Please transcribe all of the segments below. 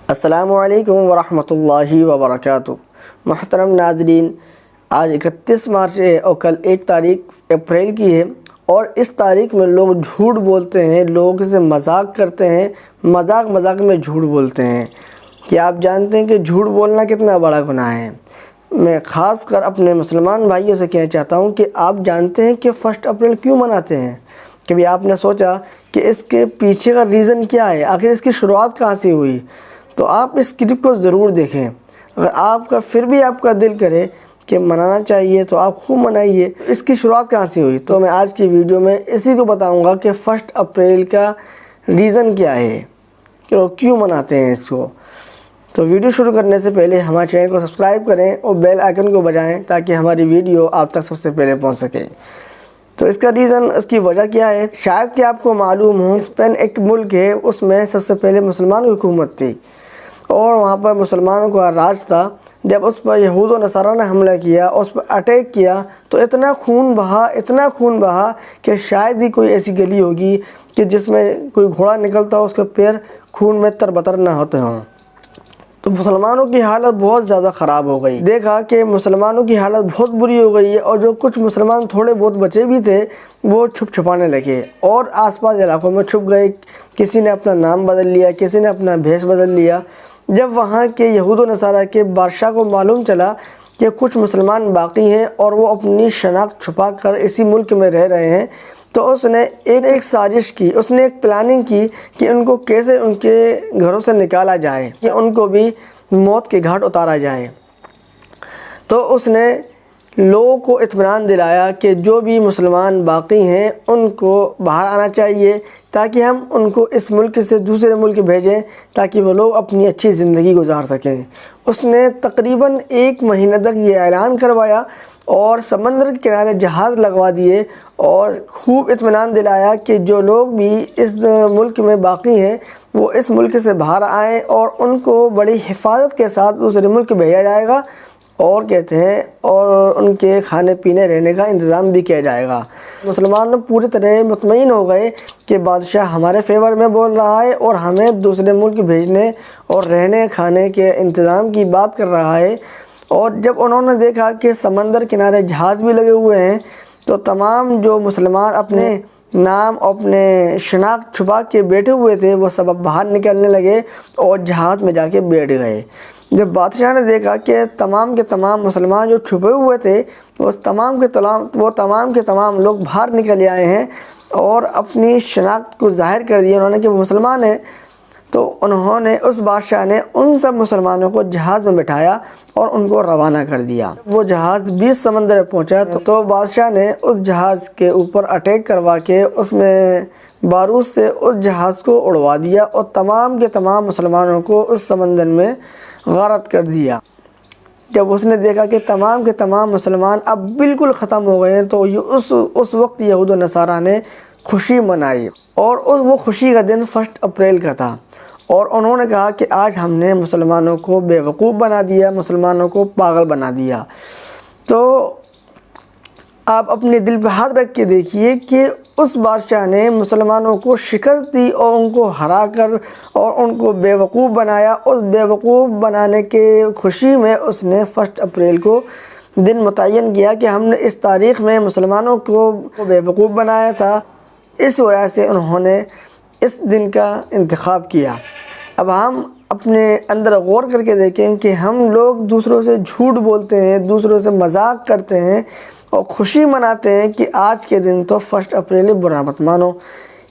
السلام علیکم ورحمۃ اللہ وبرکاتہ۔ محترم ناظرین، آج 31 مارچ ہے اور کل 1 تاریخ اپریل کی ہے، اور اس تاریخ میں لوگ جھوٹ بولتے ہیں، لوگوں سے مذاق کرتے ہیں، مذاق میں جھوٹ بولتے ہیں۔ کیا آپ جانتے ہیں کہ جھوٹ بولنا کتنا بڑا گناہ ہے؟ میں خاص کر اپنے مسلمان بھائیوں سے کہنا چاہتا ہوں کہ آپ جانتے ہیں کہ 1 اپریل کیوں مناتے ہیں؟ کبھی آپ نے سوچا کہ اس کے پیچھے کا ریزن کیا ہے؟ آخر اس کی شروعات کہاں سے ہوئی؟ تو آپ اس کلپ کو ضرور دیکھیں۔ اگر پھر بھی آپ کا دل کرے کہ منانا چاہیے تو آپ خوب منائیے۔ اس کی شروعات کہاں سے ہوئی؟ تو میں آج کی ویڈیو میں اسی کو بتاؤں گا کہ 1 اپریل کا ریزن کیا ہے، کہ وہ کیوں مناتے ہیں اس کو۔ تو ویڈیو شروع کرنے سے پہلے ہمارے چینل کو سبسکرائب کریں اور بیل آئیکن کو بجائیں تاکہ ہماری ویڈیو آپ تک سب سے پہلے پہنچ سکے۔ تو اس کا ریزن، اس کی وجہ کیا ہے؟ شاید کہ آپ کو معلوم ہو، اسپین ایک ملک ہے، اس میں سب سے پہلے مسلمان کی حکومت تھی اور وہاں پر مسلمانوں کا راج تھا۔ جب اس پر یہود و نصارہ نے حملہ کیا اور اس پر اٹیک کیا تو اتنا خون بہا کہ شاید ہی کوئی ایسی گلی ہوگی کہ جس میں کوئی گھوڑا نکلتا ہو اس کے پیر خون میں تربتر نہ ہوتے ہوں۔ تو مسلمانوں کی حالت بہت زیادہ خراب ہو گئی۔ دیکھا کہ مسلمانوں کی حالت بہت بری ہو گئی ہے، اور جو کچھ مسلمان تھوڑے بہت بچے بھی تھے وہ چھپانے لگے اور آس پاس علاقوں میں چھپ گئے۔ کسی نے اپنا نام بدل لیا، کسی نے اپنا بھیس بدل لیا۔ جب وہاں کے یہود و نصارہ کے بادشاہ کو معلوم چلا کہ کچھ مسلمان باقی ہیں اور وہ اپنی شناخت چھپا کر اسی ملک میں رہ رہے ہیں، تو اس نے ایک سازش کی، اس نے ایک پلاننگ کی کہ ان کو کیسے ان کے گھروں سے نکالا جائے، کہ ان کو بھی موت کے گھاٹ اتارا جائے۔ تو اس نے لوگوں کو اطمینان دلایا کہ جو بھی مسلمان باقی ہیں ان کو باہر آنا چاہیے تاکہ ہم ان کو اس ملک سے دوسرے ملک بھیجیں تاکہ وہ لوگ اپنی اچھی زندگی گزار سکیں۔ اس نے تقریباً 1 مہینہ تک یہ اعلان کروایا اور سمندر کے کنارے جہاز لگوا دیے اور خوب اطمینان دلایا کہ جو لوگ بھی اس ملک میں باقی ہیں وہ اس ملک سے باہر آئیں اور ان کو بڑی حفاظت کے ساتھ دوسرے ملک بھیجا جائے گا، اور کہتے ہیں اور ان کے کھانے پینے رہنے کا انتظام بھی کیا جائے گا۔ مسلمان پوری طرح مطمئن ہو گئے کہ بادشاہ ہمارے فیور میں بول رہا ہے اور ہمیں دوسرے ملک بھیجنے اور رہنے کھانے کے انتظام کی بات کر رہا ہے۔ اور جب انہوں نے دیکھا کہ سمندر کنارے جہاز بھی لگے ہوئے ہیں تو تمام جو مسلمان اپنے نام اور اپنے شناخت چھپا کے بیٹھے ہوئے تھے وہ سب باہر نکلنے لگے اور جہاز میں جا کے بیٹھ گئے۔ جب بادشاہ نے دیکھا کہ تمام کے تمام مسلمان جو چھپے ہوئے تھے وہ تمام کے تمام لوگ باہر نکل آئے ہیں اور اپنی شناخت کو ظاہر کر دیا انہوں نے کہ وہ مسلمان ہیں، تو اس بادشاہ نے ان سب مسلمانوں کو جہاز میں بٹھایا اور ان کو روانہ کر دیا۔ وہ جہاز 20 سمندر میں پہنچا تو بادشاہ نے اس جہاز کے اوپر اٹیک کروا کے اس میں بارود سے اس جہاز کو اڑوا دیا اور تمام کے تمام مسلمانوں کو اس سمندر میں غارت کر دیا۔ جب اس نے دیکھا کہ تمام کے تمام مسلمان اب بالکل ختم ہو گئے ہیں تو اس وقت یہود و نصارہ نے خوشی منائی، اور وہ خوشی کا دن 1 اپریل کا تھا، اور انہوں نے کہا کہ آج ہم نے مسلمانوں کو بے وقوف بنا دیا، مسلمانوں کو پاگل بنا دیا۔ تو آپ اپنے دل پہ ہاتھ رکھ کے دیکھیے کہ اس بادشاہ نے مسلمانوں کو شکست دی اور ان کو ہرا کر اور ان کو بے وقوف بنایا۔ اس بے وقوف بنانے کے خوشی میں اس نے 1 اپریل کو دن متعین کیا کہ ہم نے اس تاریخ میں مسلمانوں کو بے وقوف بنایا تھا، اس وجہ سے انہوں نے اس دن کا انتخاب کیا۔ اب ہم اپنے اندر غور کر کے دیکھیں کہ ہم لوگ دوسروں سے جھوٹ بولتے ہیں، دوسروں سے مذاق کرتے ہیں اور خوشی مناتے ہیں کہ آج کے دن تو 1 اپریل، برا مت مانو۔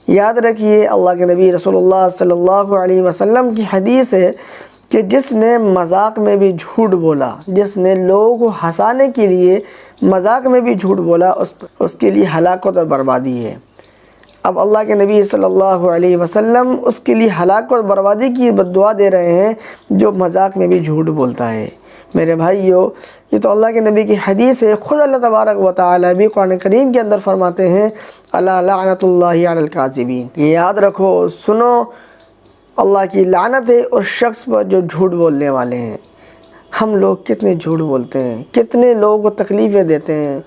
یاد رکھیے، اللہ کے نبی رسول اللہ صلی اللہ علیہ وسلم کی حدیث ہے کہ جس نے مذاق میں بھی جھوٹ بولا، جس نے لوگوں کو ہنسانے کے لیے مذاق میں بھی جھوٹ بولا، اس کے لیے ہلاکت اور بربادی ہے۔ اب اللہ کے نبی صلی اللہ علیہ وسلم اس کے لیے ہلاکت اور بربادی کی بد دعا دے رہے ہیں جو مذاق میں بھی جھوٹ بولتا ہے۔ میرے بھائیو، یہ تو اللہ کے نبی کی حدیث ہے۔ خود اللہ تبارک و تعالی بھی قرآن کریم کے اندر فرماتے ہیں، الا لعنت اللہ علی الکاذبین۔ یاد رکھو، سنو، اللہ کی لعنت ہے اس شخص پر جو جھوٹ بولنے والے ہیں۔ ہم لوگ کتنے جھوٹ بولتے ہیں، کتنے لوگوں کو تکلیفیں دیتے ہیں۔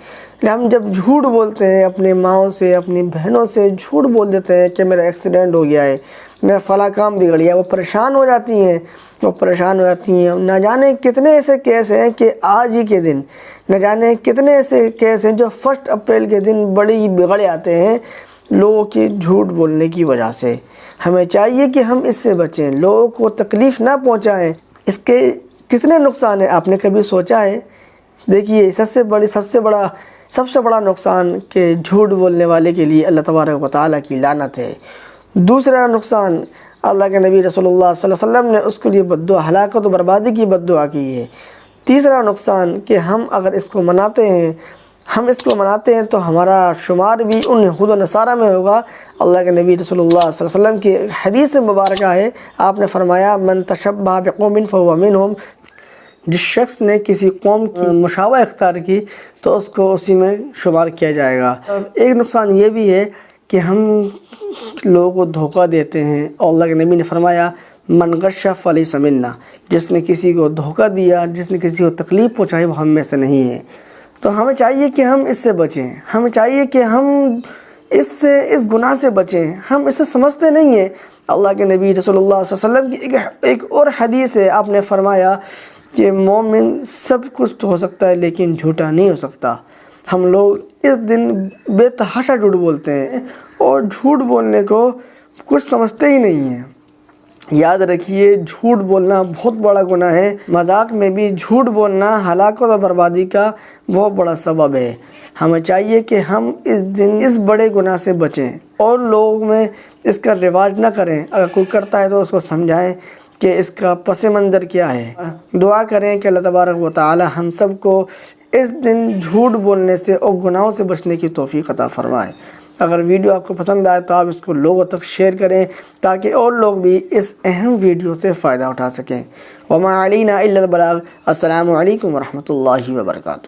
ہم جب جھوٹ بولتے ہیں اپنی ماؤں سے، اپنی بہنوں سے جھوٹ بول دیتے ہیں کہ میرا ایکسیڈنٹ ہو گیا ہے، میں فلاں کام بگڑ گیا، وہ پریشان ہو جاتی ہیں، نہ جانے کتنے ایسے کیس ہیں کہ آج ہی کے دن، نہ جانے کتنے ایسے کیس ہیں جو 1 اپریل کے دن بڑی بگڑ آتے ہیں لوگوں کے جھوٹ بولنے کی وجہ سے۔ ہمیں چاہیے کہ ہم اس سے بچیں، لوگوں کو تکلیف نہ پہنچائیں۔ اس کے کتنے نقصان ہیں آپ نے کبھی سوچا ہے؟ دیکھیے سب سے بڑا نقصان کہ جھوٹ بولنے والے کے لیے اللہ تبارک و تعالیٰ کی لعنت ہے۔ دوسرا نقصان، اللہ کے نبی رسول اللہ صلی اللہ علیہ وسلم نے اس کے لیے بد دعا، ہلاکت و بربادی کی بد دعا کی ہے۔ تیسرا نقصان کہ ہم اگر اس کو مناتے ہیں تو ہمارا شمار بھی ان یہود و نصارہ میں ہوگا۔ اللہ کے نبی رسول اللہ صلی اللہ علیہ وسلم کی حدیث مبارکہ ہے، آپ نے فرمایا من تشبہ بقوم فہو منہم، جس شخص نے کسی قوم کی مشابہ اختیار کی تو اس کو اسی میں شمار کیا جائے گا۔ ایک نقصان یہ بھی ہے کہ ہم لوگوں کو دھوکہ دیتے ہیں، اور اللہ کے نبی نے فرمایا من غش فلیس منا، جس نے کسی کو دھوکہ دیا، جس نے کسی کو تکلیف پہنچائی، وہ ہم میں سے نہیں ہے۔ تو ہمیں چاہیے کہ ہم اس سے بچیں، ہمیں چاہیے کہ ہم اس گناہ سے بچیں۔ ہم اسے سمجھتے نہیں ہیں۔ اللہ کے نبی رسول اللہ صلی اللہ علیہ وسلم کی ایک اور حدیث ہے، آپ نے فرمایا کہ مومن سب کچھ تو ہو سکتا ہے لیکن جھوٹا نہیں ہو سکتا۔ ہم لوگ اس دن بے تحاشا جھوٹ بولتے ہیں اور جھوٹ بولنے کو کچھ سمجھتے ہی نہیں ہیں۔ یاد رکھیے جھوٹ بولنا بہت بڑا گناہ ہے۔ مذاق میں بھی جھوٹ بولنا ہلاکت و بربادی کا بہت بڑا سبب ہے۔ ہمیں چاہیے کہ ہم اس دن اس بڑے گناہ سے بچیں اور لوگوں میں اس کا رواج نہ کریں۔ اگر کوئی کرتا ہے تو اس کو سمجھائیں کہ اس کا پس منظر کیا ہے۔ دعا کریں کہ اللہ تبارک و تعالی ہم سب کو اس دن جھوٹ بولنے سے اور گناہوں سے بچنے کی توفیق عطا فرمائے۔ اگر ویڈیو آپ کو پسند آئے تو آپ اس کو لوگوں تک شیئر کریں تاکہ اور لوگ بھی اس اہم ویڈیو سے فائدہ اٹھا سکیں۔ وما علینا الا البلاغ۔ السلام علیکم ورحمۃ اللہ وبرکاتہ۔